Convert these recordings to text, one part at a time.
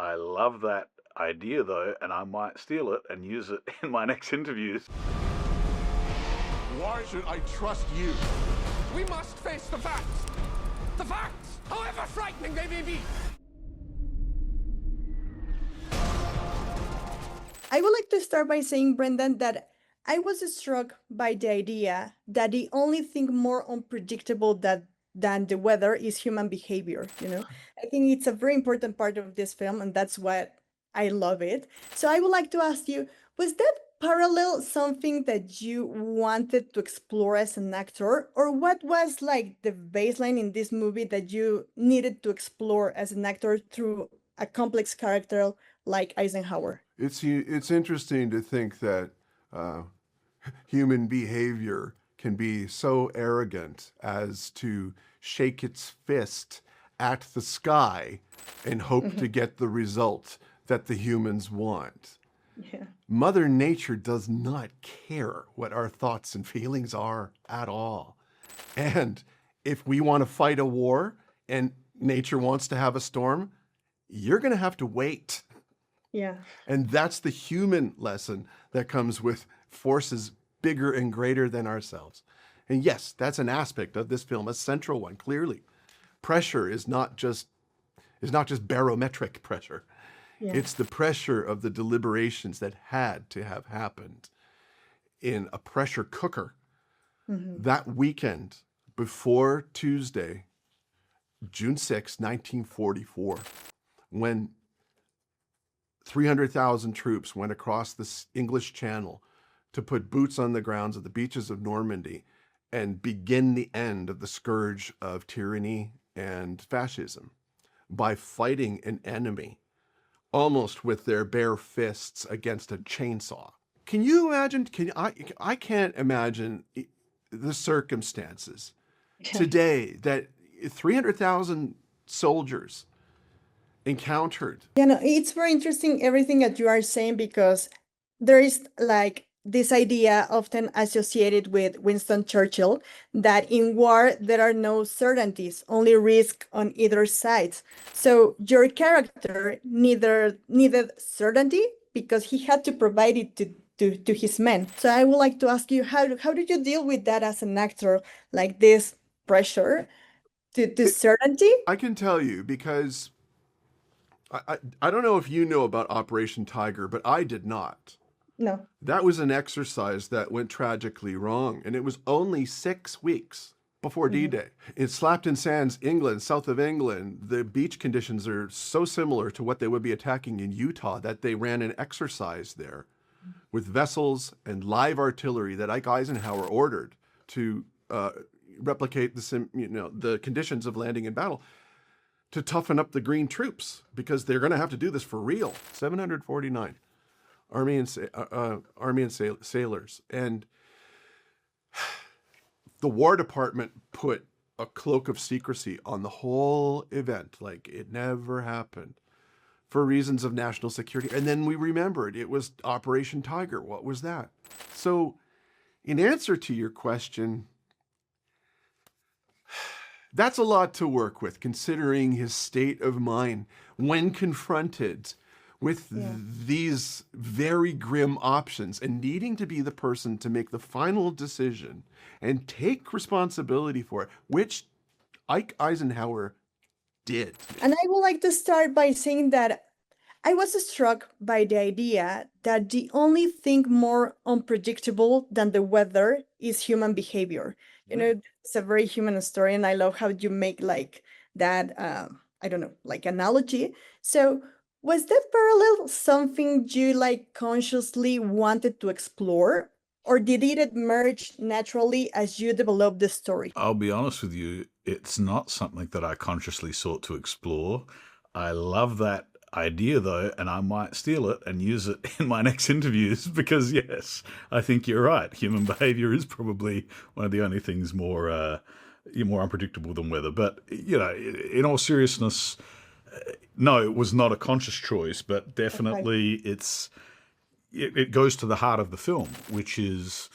I love that idea, though, and I might steal it and use it in my next interviews. Why should I trust you? We must face the facts. The facts, however frightening they may be. I would like to start by saying, Brendan, that I was struck by the idea that the only thing more unpredictable than the weather is human behavior. I think it's a very important part of this film, and that's what I love it. So I would like to ask you, was that parallel something that you wanted to explore as an actor, or what was like the baseline in this movie that you needed to explore as an actor through a complex character like Eisenhower? It's interesting to think that human behavior can be so arrogant as to shake its fist at the sky and hope to get the result that the humans want. Yeah. Mother Nature does not care what our thoughts and feelings are at all. And if we want to fight a war and nature wants to have a storm, you're going to have to wait. Yeah. And that's the human lesson that comes with forces bigger and greater than ourselves. And yes, that's an aspect of this film, a central one, clearly. Pressure is not just barometric pressure. Yeah. It's the pressure of the deliberations that had to have happened in a pressure cooker that weekend before Tuesday, June 6, 1944, when 300,000 troops went across the English Channel to put boots on the grounds of the beaches of Normandy and begin the end of the scourge of tyranny and fascism by fighting an enemy almost with their bare fists against a chainsaw. Can you imagine? I can't imagine the circumstances today that 300,000 soldiers encountered. It's very interesting everything that you are saying, because there is like this idea often associated with Winston Churchill that in war there are no certainties, only risk on either side. So your character needed certainty because he had to provide it to his men. So I would like to ask you, how did you deal with that as an actor, like this pressure to certainty? I can tell you because I don't know if you know about Operation Tiger, but I did not. No. That was an exercise that went tragically wrong, and it was only 6 weeks before D-Day. In Slapton Sands, England, south of England, the beach conditions are so similar to what they would be attacking in Utah that they ran an exercise there with vessels and live artillery that Ike Eisenhower ordered to replicate the conditions of landing in battle, to toughen up the green troops, because they're going to have to do this for real. 749 Army and sailors. And the War Department put a cloak of secrecy on the whole event, like it never happened, for reasons of national security. And then we remembered it was Operation Tiger. What was that? So in answer to your question, that's a lot to work with, considering his state of mind when confronted with these very grim options and needing to be the person to make the final decision and take responsibility for it, which Ike Eisenhower did. And I would like to start by saying that I was struck by the idea that the only thing more unpredictable than the weather is human behavior. It's a very human story, and I love how you make like that, I don't know, like analogy. So was that parallel something you like consciously wanted to explore, or did it emerge naturally as you developed the story? I'll be honest with you, it's not something that I consciously sought to explore. I love that idea, though, and I might steal it and use it in my next interviews, because yes, I think you're right. Human behavior is probably one of the only things more unpredictable than weather. But in all seriousness, no, it was not a conscious choice, but definitely it goes to the heart of the film, which is,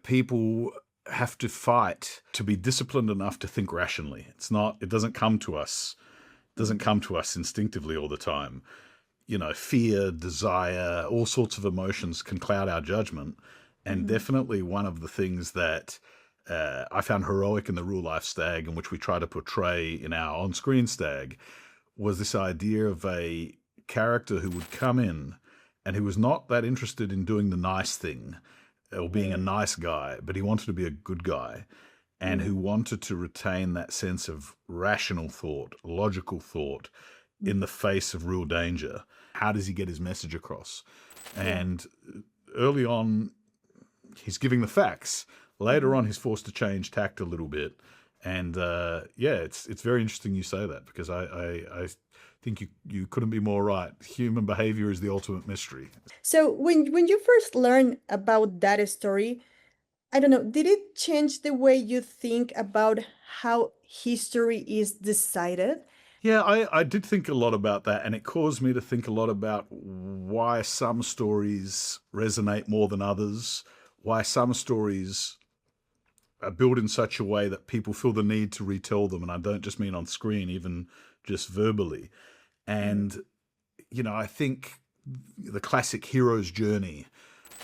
people have to fight to be disciplined enough to think rationally. It doesn't come to us doesn't come to us instinctively all the time. You know, fear, desire, all sorts of emotions can cloud our judgment. And definitely one of the things that I found heroic in the real life stag, and which we try to portray in our on-screen stag, was this idea of a character who would come in and who was not that interested in doing the nice thing or being a nice guy, but he wanted to be a good guy, and who wanted to retain that sense of rational thought, logical thought in the face of real danger. How does he get his message across? And early on, he's giving the facts. Later on, he's forced to change tact a little bit. And it's very interesting you say that, because I think you couldn't be more right. Human behavior is the ultimate mystery. So when you first learned about that story, I don't know, did it change the way you think about how history is decided? Yeah, I did think a lot about that, and it caused me to think a lot about why some stories resonate more than others, why some stories are built in such a way that people feel the need to retell them. And I don't just mean on screen, even just verbally. And, you know, I think the classic hero's journey,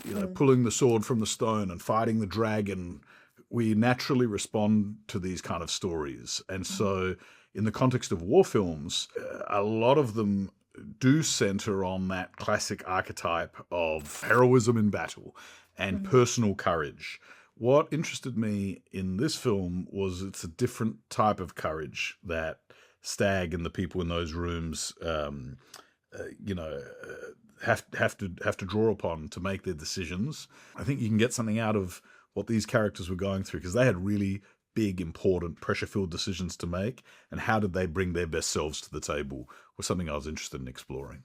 you know, pulling the sword from the stone and fighting the dragon, we naturally respond to these kind of stories. And so in the context of war films, a lot of them do center on that classic archetype of heroism in battle and personal courage. What interested me in this film was it's a different type of courage that Stag and the people in those rooms, have to draw upon to make their decisions. I think you can get something out of what these characters were going through, because they had really big, important, pressure-filled decisions to make, and how did they bring their best selves to the table was something I was interested in exploring.